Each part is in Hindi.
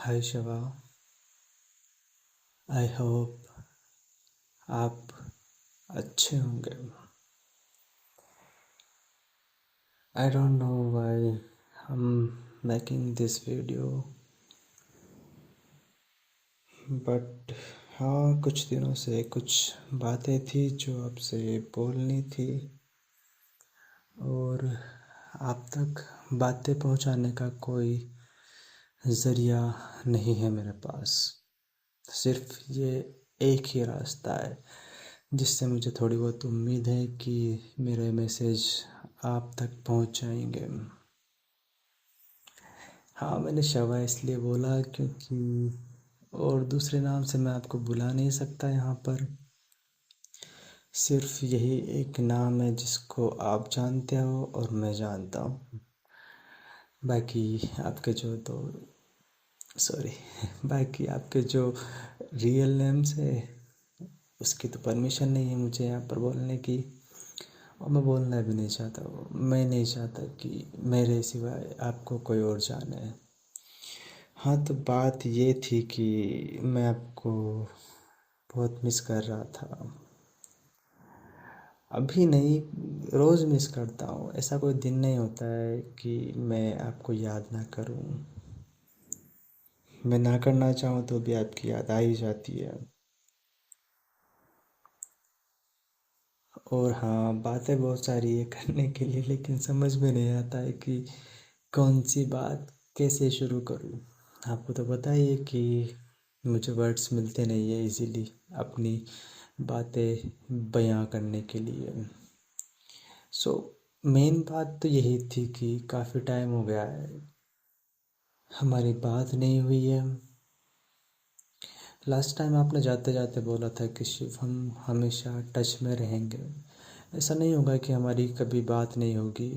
हाय शिवा। आई होप आप अच्छे होंगे। I don't know why I am making this video, but हाँ, कुछ दिनों से कुछ बातें थी जो आपसे बोलनी थी और आप तक बातें पहुंचाने का कोई ज़रिया नहीं है मेरे पास। सिर्फ ये एक ही रास्ता है जिससे मुझे थोड़ी बहुत उम्मीद है कि मेरे मैसेज आप तक पहुंच जाएंगे। हाँ, मैंने शवा इसलिए बोला क्योंकि और दूसरे नाम से मैं आपको बुला नहीं सकता यहाँ पर। सिर्फ यही एक नाम है जिसको आप जानते हो और मैं जानता हूँ। बाकी आपके जो तो सॉरी बाकी आपके जो रियल नेम्स है उसकी तो परमिशन नहीं है मुझे यहाँ पर बोलने की, और मैं बोलना भी नहीं चाहता हूँ। मैं नहीं चाहता कि मेरे सिवाय आपको कोई और जाने। हाँ, तो बात ये थी कि मैं आपको बहुत मिस कर रहा था। अभी नहीं, रोज़ मिस करता हूँ। ऐसा कोई दिन नहीं होता है कि मैं आपको याद ना करूँ। मैं ना करना चाहूँ तो भी आपकी याद आ ही जाती है। और हाँ, बातें बहुत सारी है करने के लिए, लेकिन समझ में नहीं आता है कि कौन सी बात कैसे शुरू करूँ। आपको तो पता ही है कि मुझे वर्ड्स मिलते नहीं है इजीली अपनी बातें बयां करने के लिए। सो मेन बात तो यही थी कि काफ़ी टाइम हो गया है हमारी बात नहीं हुई है। लास्ट टाइम आपने जाते जाते बोला था कि शिव हम हमेशा टच में रहेंगे। ऐसा नहीं होगा कि हमारी कभी बात नहीं होगी,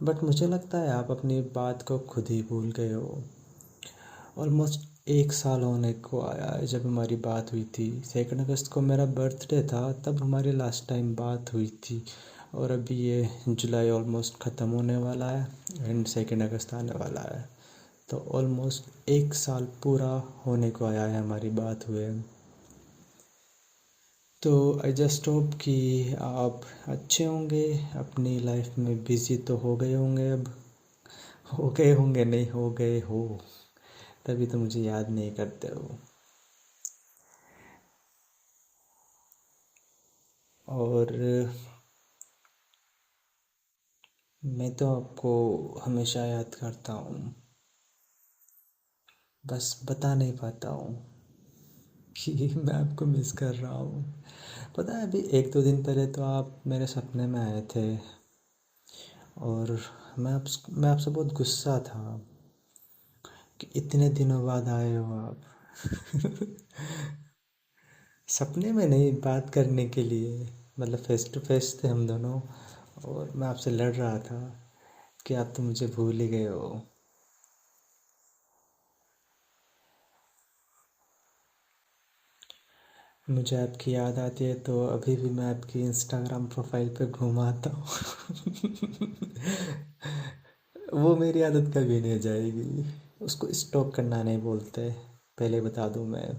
बट मुझे लगता है आप अपनी बात को खुद ही भूल गए हो। ऑलमोस्ट 1 साल होने को आया है जब हमारी बात हुई थी। 2 अगस्त को मेरा बर्थडे था, तब हमारी लास्ट टाइम बात हुई थी। और अभी ये जुलाई ऑलमोस्ट ख़त्म होने वाला है एंड 2 अगस्त आने वाला है, तो ऑलमोस्ट 1 साल पूरा होने को आया है हमारी बात हुए। तो आई जस्ट होप कि आप अच्छे होंगे, अपनी लाइफ में बिज़ी तो हो गए होंगे। अब हो गए होंगे, नहीं हो गए हो तभी तो मुझे याद नहीं करते हो। और मैं तो आपको हमेशा याद करता हूँ, बस बता नहीं पाता हूँ कि मैं आपको मिस कर रहा हूँ। पता है, अभी 1-2 दिन पहले तो आप मेरे सपने में आए थे और मैं आपसे बहुत गुस्सा था कि इतने दिनों बाद आए हो आप। सपने में नहीं, बात करने के लिए, मतलब फेस टू फेस थे हम दोनों और मैं आपसे लड़ रहा था कि आप तो मुझे भूल ही गए हो। मुझे आपकी याद आती है तो अभी भी मैं आपकी इंस्टाग्राम प्रोफाइल पे घुमाता हूँ। वो मेरी आदत कभी नहीं जाएगी। उसको स्टॉक करना नहीं बोलते, पहले बता दूँ मैं।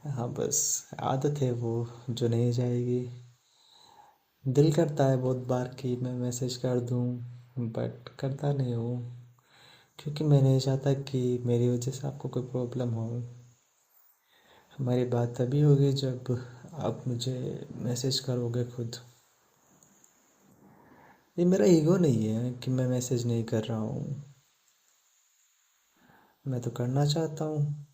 हाँ, बस आदत है वो जो नहीं जाएगी। दिल करता है बहुत बार कि मैं मैसेज कर दूँ, बट करता नहीं हूँ क्योंकि मैं नहीं चाहता कि मेरी वजह से आपको कोई प्रॉब्लम हो। हमारी बात तभी होगी जब आप मुझे मैसेज करोगे खुद। ये मेरा ईगो नहीं है कि मैं मैसेज नहीं कर रहा हूँ, मैं तो करना चाहता हूँ।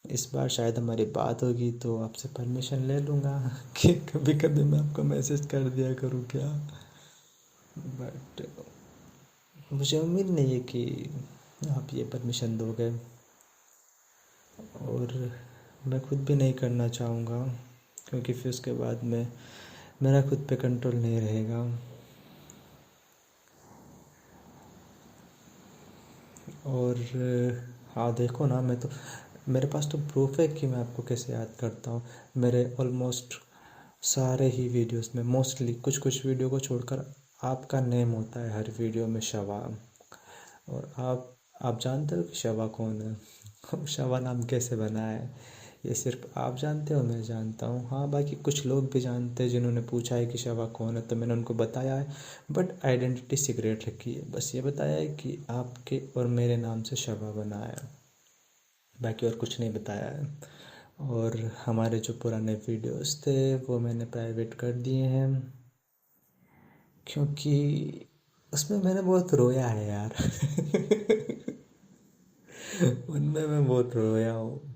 इस बार शायद हमारी बात होगी तो आपसे परमिशन ले लूँगा कि कभी कभी मैं आपको मैसेज कर दिया करूँ क्या। बट मुझे उम्मीद नहीं है कि आप ये परमिशन दोगे, और मैं खुद भी नहीं करना चाहूँगा क्योंकि फिर उसके बाद में मेरा खुद पे कंट्रोल नहीं रहेगा। और हाँ, देखो ना, मैं तो मेरे पास तो प्रूफ है कि मैं आपको कैसे याद करता हूँ। मेरे ऑलमोस्ट सारे ही वीडियोस में, मोस्टली कुछ कुछ वीडियो को छोड़कर, आपका नेम होता है हर वीडियो में, शवा। और आप जानते हो कि शवा कौन है? शवा नाम कैसे बना है ये सिर्फ आप जानते हो, मैं जानता हूँ। हाँ, बाकी कुछ लोग भी जानते हैं जिन्होंने पूछा है कि शवा कौन है, तो मैंने उनको बताया है, बट आइडेंटिटी सीक्रेट रखी है। बस ये बताया है कि आपके और मेरे नाम से शवा बना है, बाकी और कुछ नहीं बताया है। और हमारे जो पुराने वीडियोस थे वो मैंने प्राइवेट कर दिए हैं, क्योंकि उसमें मैंने बहुत रोया है यार। उनमें मैं बहुत रोया हूँ।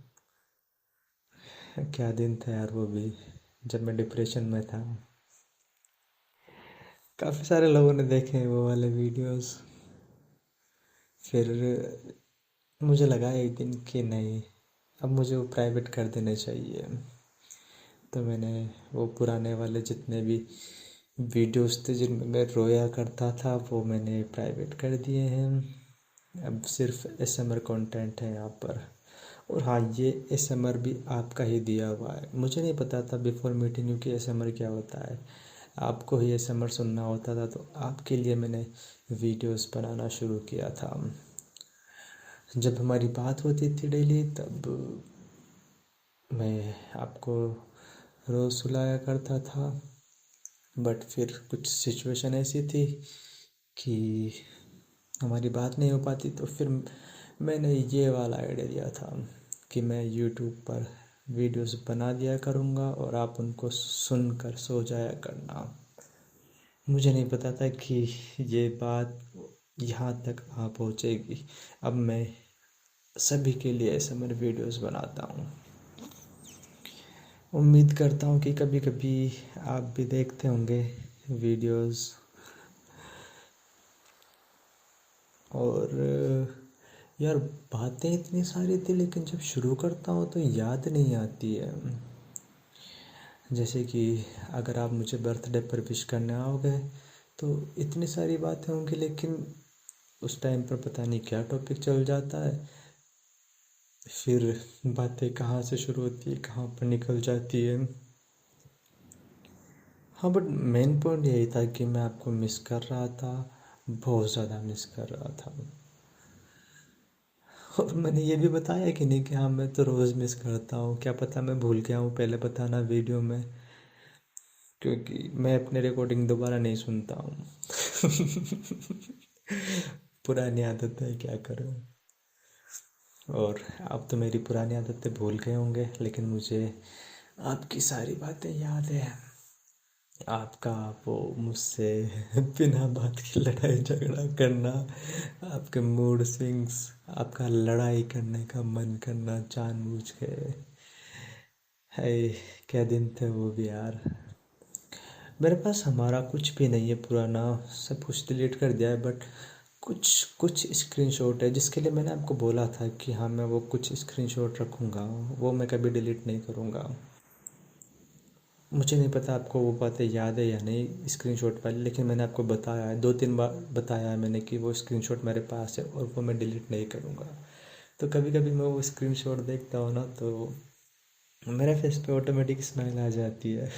क्या दिन था यार वो भी, जब मैं डिप्रेशन में था। काफ़ी सारे लोगों ने देखे हैं वो वाले वीडियोस। फिर मुझे लगा एक दिन कि नहीं, अब मुझे वो प्राइवेट कर देने चाहिए। तो मैंने वो पुराने वाले जितने भी वीडियोस थे जिनमें मैं रोया करता था वो मैंने प्राइवेट कर दिए हैं। अब सिर्फ एसएमआर कंटेंट है यहाँ पर। और हाँ, ये एसएमआर भी आपका ही दिया हुआ है। मुझे नहीं पता था बिफोर मीटिंग यू कि एसएमआर क्या होता है। आपको ही एसएमआर सुनना होता था, तो आपके लिए मैंने वीडियोस बनाना शुरू किया था। जब हमारी बात होती थी डेली, तब मैं आपको रोज़ सुलाया करता था। बट फिर कुछ सिचुएशन ऐसी थी कि हमारी बात नहीं हो पाती, तो फिर मैंने ये वाला आइडिया दिया था कि मैं यूट्यूब पर वीडियोस बना दिया करूँगा और आप उनको सुनकर सो जाया करना। मुझे नहीं पता था कि ये बात यहाँ तक आ पहुँचेगी। अब मैं सभी के लिए एएसएमआर वीडियोस बनाता हूँ। उम्मीद करता हूँ कि कभी कभी आप भी देखते होंगे वीडियोस। और यार, बातें इतनी सारी थी लेकिन जब शुरू करता हूँ तो याद नहीं आती है। जैसे कि अगर आप मुझे बर्थडे पर विश करने आओगे तो इतनी सारी बातें होंगी, लेकिन उस टाइम पर पता नहीं क्या टॉपिक चल जाता है, फिर बातें कहाँ से शुरू होती है कहाँ पर निकल जाती है। हाँ, बट मेन पॉइंट यही था कि मैं आपको मिस कर रहा था, बहुत ज़्यादा मिस कर रहा था। और मैंने ये भी बताया कि नहीं कि हाँ, मैं तो रोज़ मिस करता हूँ, क्या पता मैं भूल गया हूँ पहले बताना वीडियो में, क्योंकि मैं अपने रिकॉर्डिंग दोबारा नहीं सुनता हूँ। पुरानी आदत है, क्या करूँ। और आप तो मेरी पुरानी आदतें भूल गए होंगे, लेकिन मुझे आपकी सारी बातें याद है। आपका वो मुझसे बिना बात की लड़ाई झगड़ा करना, आपके मूड स्विंग्स, आपका लड़ाई करने का मन करना जानबूझ के। है, क्या दिन थे वो भी यार। मेरे पास हमारा कुछ भी नहीं है पुराना, सब कुछ डिलीट कर दिया है, बट कुछ कुछ स्क्रीनशॉट है जिसके लिए मैंने आपको बोला था कि हाँ, मैं वो कुछ स्क्रीनशॉट रखूँगा, वो मैं कभी डिलीट नहीं करूँगा। मुझे नहीं पता आपको वो बातें याद है या नहीं स्क्रीनशॉट वाली, लेकिन मैंने आपको बताया है, 2-3 बार बताया है मैंने कि वो स्क्रीनशॉट मेरे पास है और वो मैं डिलीट नहीं करूँगा। तो कभी कभी मैं वो स्क्रीनशॉट देखता हूँ ना, तो मेरे फेस पे ऑटोमेटिक स्माइल आ जाती है।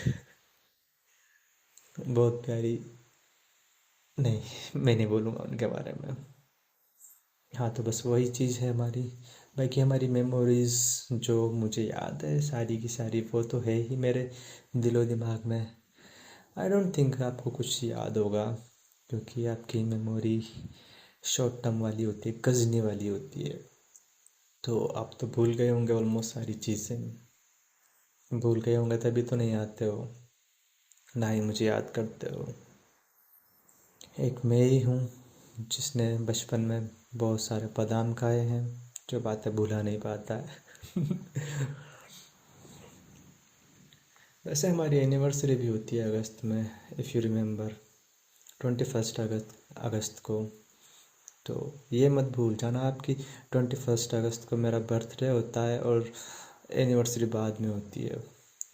बहुत प्यारी। नहीं, मैं नहीं बोलूँगा उनके बारे में। हाँ, तो बस वही चीज़ है हमारी। बाकी हमारी मेमोरीज़ जो मुझे याद है सारी की सारी, वो तो है ही मेरे दिलो दिमाग में। आई डोंट थिंक आपको कुछ याद होगा, क्योंकि आपकी मेमोरी शॉर्ट टर्म वाली होती है, गजनी वाली होती है। तो आप तो भूल गए होंगे ऑलमोस्ट सारी चीज़ें। भूल गए होंगे तभी तो नहीं आते हो, ना ही मुझे याद करते हो। एक मैं ही हूँ जिसने बचपन में बहुत सारे बादाम खाए हैं, जो बातें भुला नहीं पाता है। वैसे हमारी एनिवर्सरी भी होती है अगस्त में, इफ़ यू रिमेम्बर, 21 अगस्त को। तो ये मत भूल जाना आपकी 21 अगस्त को मेरा बर्थडे होता है और एनिवर्सरी बाद में होती है।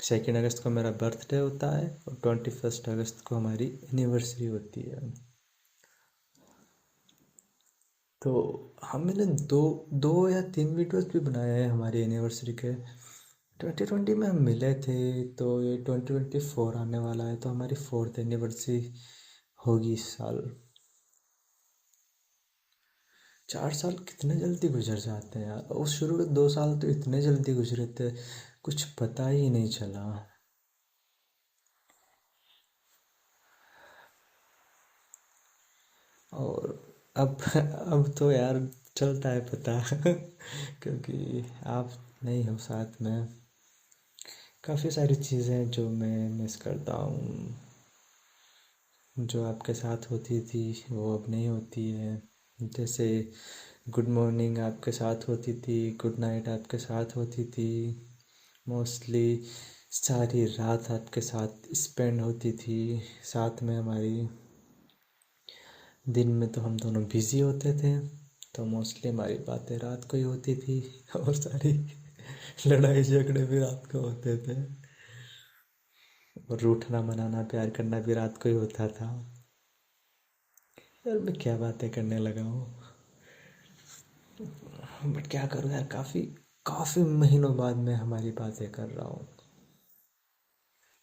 2 अगस्त को मेरा बर्थडे होता है और 21 अगस्त को हमारी एनिवर्सरी होती है। तो हमने दो 2 या 3 वीडियोस भी बनाए हैं हमारी एनिवर्सरी के। 2020 में हम मिले थे, तो ये 2024 आने वाला है, तो हमारी 4th एनिवर्सरी होगी इस साल। 4 साल कितने जल्दी गुजर जाते हैं यार। उस शुरू के 2 साल तो इतने जल्दी गुजरे थे, कुछ पता ही नहीं चला। और अब तो यार चलता है पता क्योंकि आप नहीं हो साथ में। काफ़ी सारी चीज़ें जो मैं मिस करता हूँ, जो आपके साथ होती थी वो अब नहीं होती है। जैसे गुड मॉर्निंग आपके साथ होती थी, गुड नाइट आपके साथ होती थी, मोस्टली सारी रात आपके साथ स्पेंड होती थी साथ में हमारी। दिन में तो हम दोनों बिज़ी होते थे, तो मोस्टली हमारी बातें रात को ही होती थी और सारी लड़ाई झगड़े भी रात को होते थे, और रूठना मनाना प्यार करना भी रात को ही होता था। यार मैं क्या बातें करने लगा हूँ, बट क्या करूँ यार, काफ़ी काफ़ी महीनों बाद मैं हमारी बातें कर रहा हूँ।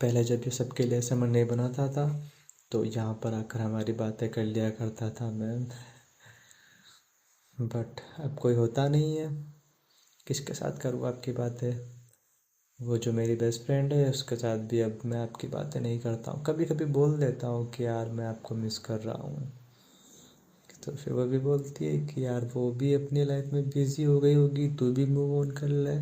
पहले जब ये सबके लिए समय नहीं बनाता था तो यहाँ पर आकर हमारी बातें कर लिया करता था मैं, बट अब कोई होता नहीं है। किसके साथ करूँ आपकी बातें। वो जो मेरी बेस्ट फ्रेंड है उसके साथ भी अब मैं आपकी बातें नहीं करता हूँ। कभी कभी बोल देता हूँ कि यार मैं आपको मिस कर रहा हूँ, तो फिर वो भी बोलती है कि यार वो भी अपनी लाइफ में बिज़ी हो गई होगी, तू भी मूव ऑन कर ले।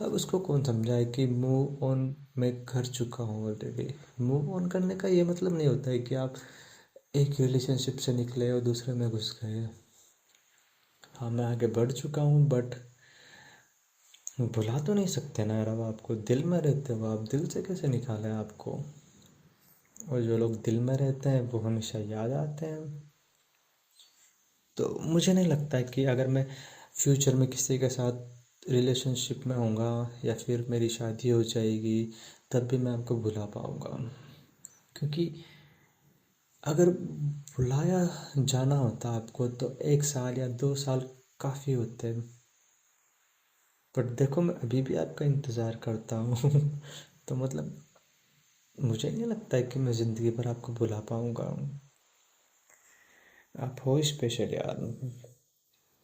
अब उसको कौन समझाए कि मूव ऑन मैं कर चुका हूँ ऑलरेडी। मूव ऑन करने का ये मतलब नहीं होता है कि आप एक रिलेशनशिप से निकले और दूसरे में घुस गए। हाँ मैं आगे बढ़ चुका हूँ, बट भुला तो नहीं सकते ना यार। अब आपको दिल में रहते हो, आप दिल से कैसे निकालें आपको। और जो लोग दिल में रहते हैं वो हमेशा याद आते हैं। तो मुझे नहीं लगता है कि अगर मैं फ्यूचर में किसी के साथ रिलेशनशिप में होऊंगा या फिर मेरी शादी हो जाएगी तब भी मैं आपको भुला पाऊँगा। क्योंकि अगर भुलाया जाना होता आपको तो 1 साल या 2 साल काफ़ी होते हैं। बट देखो मैं अभी भी आपका इंतज़ार करता हूँ तो मतलब मुझे नहीं लगता है कि मैं ज़िंदगी भर आपको भुला पाऊँगा। आप हो स्पेशल यार,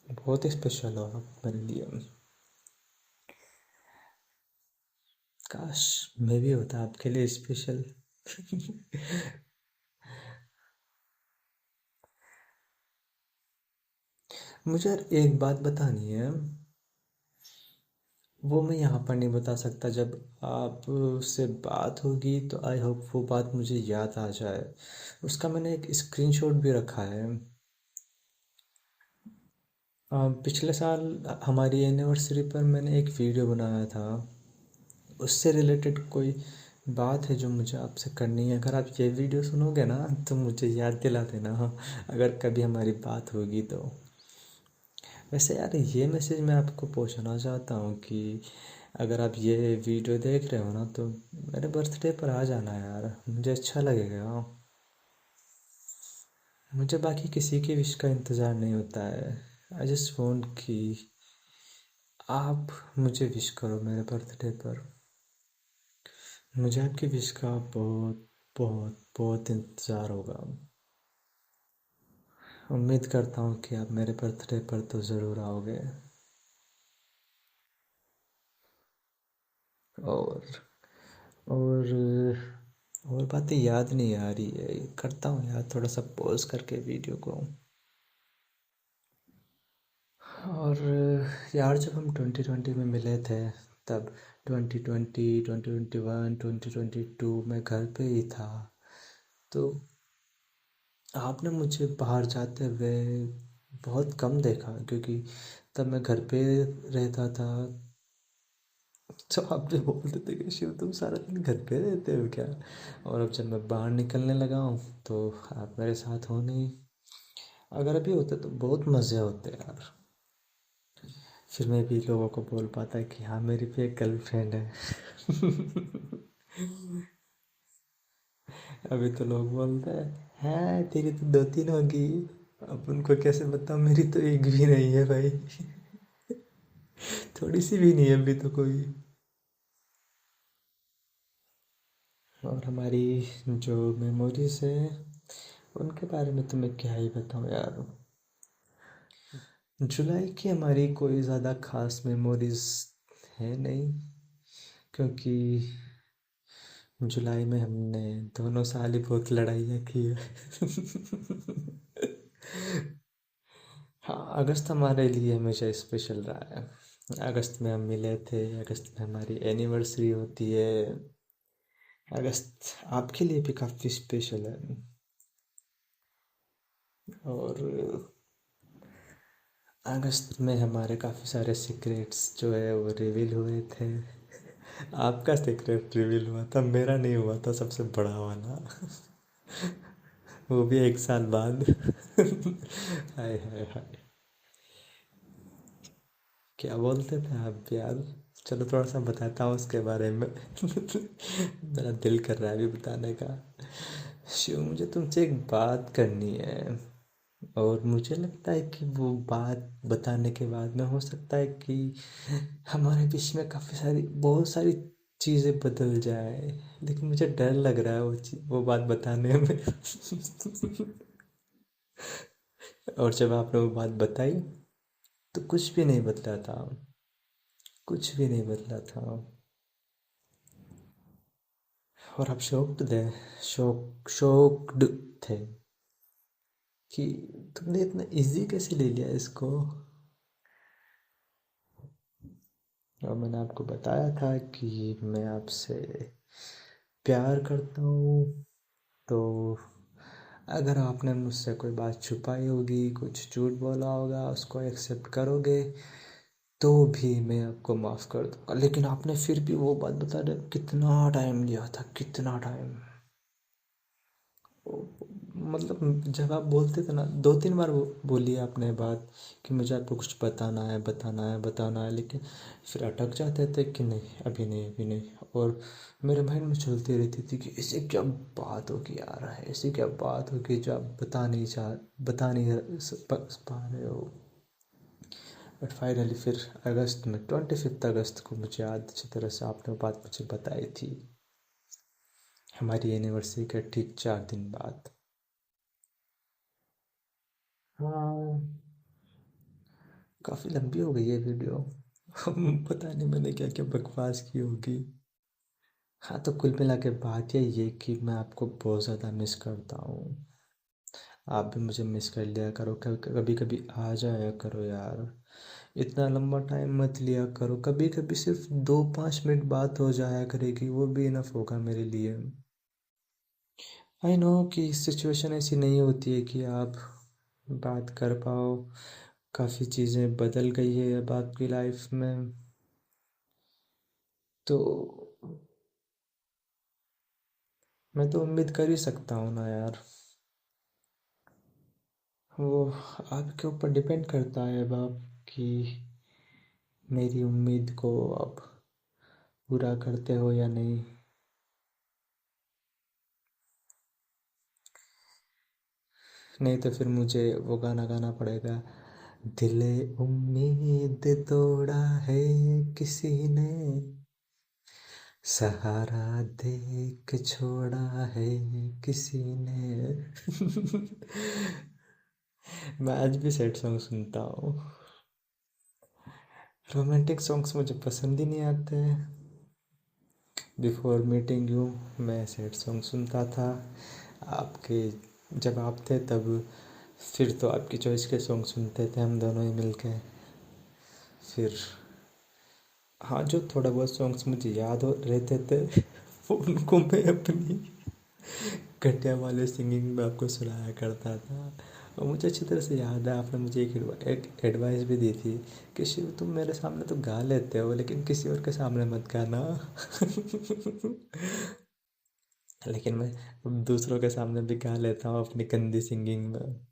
बहुत स्पेशल हो आप मेरे लिए। काश मैं भी होता आपके लिए स्पेशल मुझे यार एक बात बतानी है, वो मैं यहाँ पर नहीं बता सकता। जब आप से बात होगी तो आई होप वो बात मुझे याद आ जाए। उसका मैंने एक स्क्रीनशॉट भी रखा है। पिछले साल हमारी एनिवर्सरी पर मैंने एक वीडियो बनाया था, उससे रिलेटेड कोई बात है जो मुझे आपसे करनी है। अगर आप ये वीडियो सुनोगे ना तो मुझे याद दिला देना, अगर कभी हमारी बात होगी तो। वैसे यार ये मैसेज मैं आपको पहुंचाना चाहता हूँ कि अगर आप ये वीडियो देख रहे हो ना तो मेरे बर्थडे पर आ जाना यार, मुझे अच्छा लगेगा। मुझे बाकी किसी की विश का इंतज़ार नहीं होता है। आई जस्ट वांट कि आप मुझे विश करो मेरे बर्थडे पर। मुझे आपकी विश का बहुत बहुत बहुत इंतज़ार होगा। उम्मीद करता हूँ कि आप मेरे बर्थडे पर तो ज़रूर आओगे। और और और बातें याद नहीं आ रही है, करता हूँ यार थोड़ा सा पॉज करके वीडियो को। और यार जब हम 2020 में मिले थे तब 2020 2021 2022 में घर पे ही था। तो आपने मुझे बाहर जाते हुए बहुत कम देखा, क्योंकि तब मैं घर पे रहता था। तो आप जो बोलते थे कि शिव तुम सारा दिन घर पे रहते हो क्या। और अब जब मैं बाहर निकलने लगा हूँ तो आप मेरे साथ हो नहीं। अगर अभी होते तो बहुत मज़े होते यार। फिर मैं भी लोगों को बोल पाता कि हाँ मेरी भी एक गर्लफ्रेंड है अभी तो लोग बोलते हैं तेरी तो 2-3 होगी। अब उनको कैसे बताऊँ, मेरी तो एक भी नहीं है भाई थोड़ी सी भी नहीं है अभी तो कोई। और हमारी जो मेमोरीज है उनके बारे में तो मैं क्या ही बताऊँ यार। जुलाई की हमारी कोई ज़्यादा खास मेमोरीज है नहीं, क्योंकि जुलाई में हमने दोनों साल ही बहुत लड़ाइयाँ की है। हाँ, अगस्त हमारे लिए हमेशा स्पेशल रहा है। अगस्त में हम मिले थे, अगस्त में हमारी एनिवर्सरी होती है। अगस्त आपके लिए भी काफ़ी स्पेशल है। और अगस्त में हमारे काफ़ी सारे सीक्रेट्स जो है वो रिवील हुए थे। आपका सीक्रेट रिवील हुआ था, मेरा नहीं हुआ था, सबसे बड़ा वाला। वो भी 1 साल बाद। हाय हाय हाय। क्या बोलते थे आप यार? चलो थोड़ा सा बताता हूँ उसके बारे में। मेरा दिल कर रहा है अभी बताने का। शिव, मुझे तुमसे एक बात करनी है। और मुझे लगता है कि वो बात बताने के बाद में हो सकता है कि हमारे बीच में काफ़ी सारी बहुत सारी चीज़ें बदल जाए। लेकिन मुझे डर लग रहा है वो बात बताने में। और जब आपने वो बात बताई तो कुछ भी नहीं बदला था। कुछ भी नहीं बदला था। और आप शॉक्ड थे। शॉक्ड थे कि तुमने इतना इजी कैसे ले लिया इसको। और मैंने आपको बताया था कि मैं आपसे प्यार करता हूँ। तो अगर आपने मुझसे कोई बात छुपाई होगी, कुछ झूठ बोला होगा, उसको एक्सेप्ट करोगे तो भी मैं आपको माफ़ कर दूंगा। लेकिन आपने फिर भी वो बात बता रहे, कितना टाइम लिया था, कितना टाइम। मतलब जब आप बोलते थे ना, 2-3 बार बोली आपने बात कि मुझे आपको कुछ बताना है, बताना है, बताना है, लेकिन फिर अटक जाते थे कि नहीं, अभी नहीं, अभी नहीं। और मेरे माइंड में चलती रहती थी कि ऐसी क्या बात होगी यार, ऐसी क्या बात होगी जो आप बता नहीं पा रहे हो। बट फाइनली फिर अगस्त में, 25 अगस्त को मुझे याद अच्छी तरह से आपने वो बात मुझे बताई थी, हमारी एनिवर्सरी के ठीक 4 दिन बाद। हाँ, काफ़ी लंबी हो गई है वीडियो। पता नहीं मैंने क्या क्या बकवास की होगी। हाँ, तो कुल मिला के बात यही है कि मैं आपको बहुत ज़्यादा मिस करता हूँ। आप भी मुझे मिस कर लिया करो, कभी कभी आ जाया करो यार। इतना लंबा टाइम मत लिया करो, कभी कभी सिर्फ 2-5 मिनट बात हो जाया करेगी, वो भी इनफ होगा मेरे लिए। आई नो कि सिचुएशन ऐसी नहीं होती है कि आप बात कर पाओ। काफ़ी चीज़ें बदल गई है अब आपकी लाइफ में। तो मैं तो उम्मीद कर ही सकता हूँ ना यार। वो आपके ऊपर डिपेंड करता है अब आप कि मेरी उम्मीद को आप पूरा करते हो या नहीं। नहीं तो फिर मुझे वो गाना गाना पड़ेगा। दिले उम्मीद तोड़ा है किसी ने, सहारा दे के छोड़ा है किसी ने। मैं आज भी सैड सॉन्ग सुनता हूँ। रोमांटिक सॉन्ग्स मुझे पसंद ही नहीं आते। बिफोर मीटिंग यू मैं सैड सॉन्ग सुनता था। आपके जब आप थे तब फिर तो आपकी चॉइस के सॉन्ग सुनते थे हम दोनों ही मिलके। फिर हाँ, जो थोड़ा बहुत सॉन्ग्स मुझे याद हो रहते थे वो उनको मैं अपनी घटिया वाले सिंगिंग में आपको सुनाया करता था। और मुझे अच्छी तरह से याद है, आपने मुझे एक एडवाइस भी दी थी कि शिव, तुम मेरे सामने तो गा लेते हो लेकिन किसी और के सामने मत गाना। लेकिन मैं दूसरों के सामने भी गा लेता हूँ अपनी गंदी सिंगिंग में।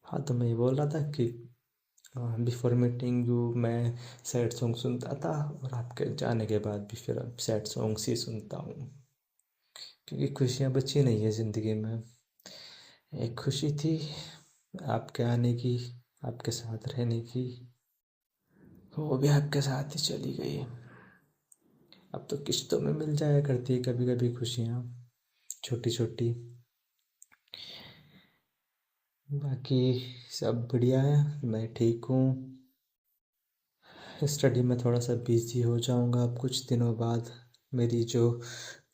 हाँ, तो मैं ये बोल रहा था कि बिफोर मीटिंग यू मैं सैड सॉन्ग सुनता था, और आपके जाने के बाद भी फिर अब सैड सॉन्ग्स ही सुनता हूँ। क्योंकि खुशियाँ बची नहीं है ज़िंदगी में। एक खुशी थी आपके आने की, आपके साथ रहने की, वो भी आपके साथ ही चली गई। अब तो किश्तों में मिल जाया करती है कभी कभी खुशियाँ, छोटी छोटी। बाकी सब बढ़िया है, मैं ठीक हूँ। स्टडी में थोड़ा सा बिजी हो जाऊँगा अब कुछ दिनों बाद। मेरी जो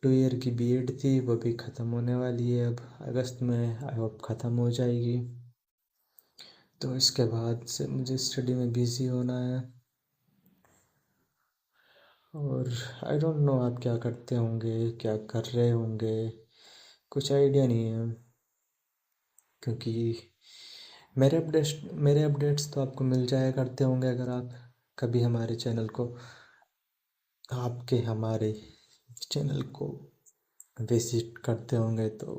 2 ईयर की बीएड थी वो भी ख़त्म होने वाली है अब अगस्त में, आई होप ख़त्म हो जाएगी। तो इसके बाद से मुझे स्टडी में बिजी होना है। और आई डोंट नो आप क्या करते होंगे, क्या कर रहे होंगे, कुछ आइडिया नहीं है। क्योंकि मेरे अपडेट्स तो आपको मिल जाया करते होंगे अगर आप कभी हमारे चैनल को विजिट करते होंगे। तो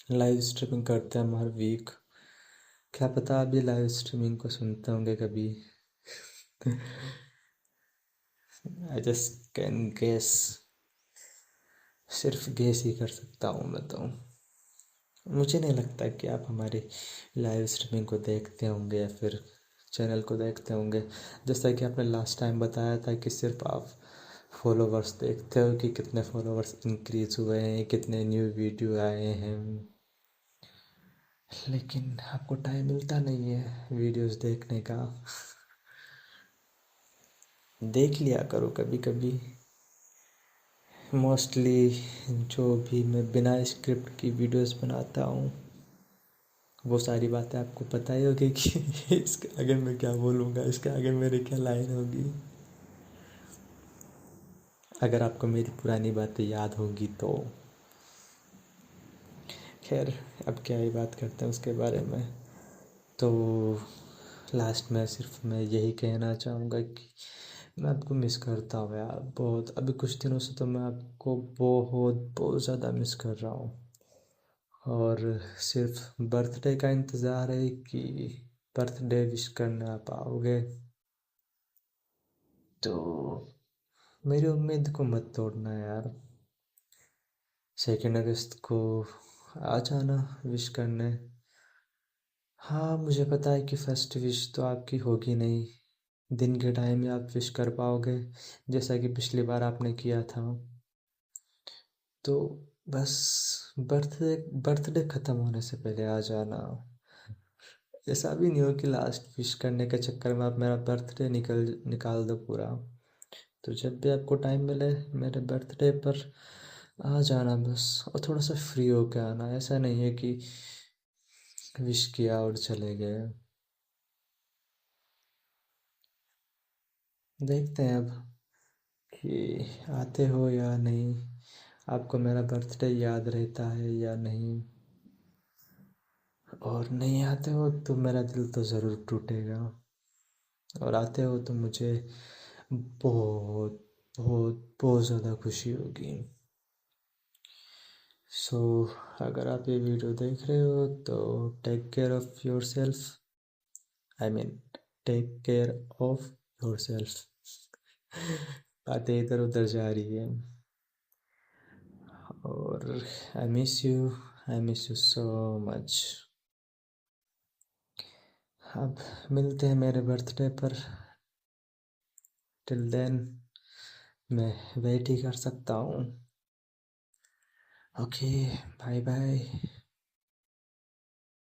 लाइव स्ट्रीमिंग करते हैं हम हर वीक। क्या पता आप ये लाइव स्ट्रीमिंग को सुनते होंगे कभी। आई जस्ट कैन गेस, सिर्फ गेस ही कर सकता हूँ मैं तो। मुझे नहीं लगता कि आप हमारी लाइव स्ट्रीमिंग को देखते होंगे या फिर चैनल को देखते होंगे। जैसा कि आपने लास्ट टाइम बताया था कि सिर्फ आप फॉलोवर्स देखते हो कि कितने फॉलोवर्स इंक्रीज हुए हैं, कितने न्यू वीडियो आए हैं। लेकिन आपको टाइम मिलता नहीं है वीडियोस देखने का। देख लिया करो कभी कभी। मोस्टली जो भी मैं बिना स्क्रिप्ट की वीडियोस बनाता हूँ वो सारी बातें आपको पता ही होगी कि इसके आगे मैं क्या बोलूँगा, इसके आगे मेरी क्या लाइन होगी। अगर आपको मेरी पुरानी बातें याद होंगी तो। खैर, अब क्या ही बात करते हैं उसके बारे में। तो लास्ट में सिर्फ मैं यही कहना चाहूँगा कि मैं आपको मिस करता हूँ यार बहुत। अभी कुछ दिनों से तो मैं आपको बहुत बहुत ज़्यादा मिस कर रहा हूँ। और सिर्फ बर्थडे का इंतज़ार है कि बर्थडे विश करने आप आओगे। तो मेरी उम्मीद को मत तोड़ना यार। 2 अगस्त को आ जाना विश करने। हाँ, मुझे पता है कि फर्स्ट विश तो आपकी होगी नहीं, दिन के टाइम ही आप विश कर पाओगे जैसा कि पिछली बार आपने किया था। तो बस बर्थडे बर्थडे ख़त्म होने से पहले आ जाना। ऐसा भी नहीं हो कि लास्ट विश करने के चक्कर में आप मेरा बर्थडे निकाल दो पूरा। तो जब भी आपको टाइम मिले मेरे बर्थडे पर आ जाना बस। और थोड़ा सा फ्री होके आना, ऐसा नहीं है कि विश किया और चले गए। देखते हैं अब कि आते हो या नहीं, आपको मेरा बर्थडे याद रहता है या नहीं। और नहीं आते हो तो मेरा दिल तो ज़रूर टूटेगा। और आते हो तो मुझे बहुत बहुत बहुत ज़्यादा खुशी होगी। सो अगर आप ये वीडियो देख रहे हो तो take care of yourself. I mean, take care of yourself. बातें इधर उधर जा रही है। और I miss you, I miss you so much. अब मिलते हैं मेरे बर्थडे पर। टिल देन मैं वेट ही कर सकता हूँ। Okay, bye bye.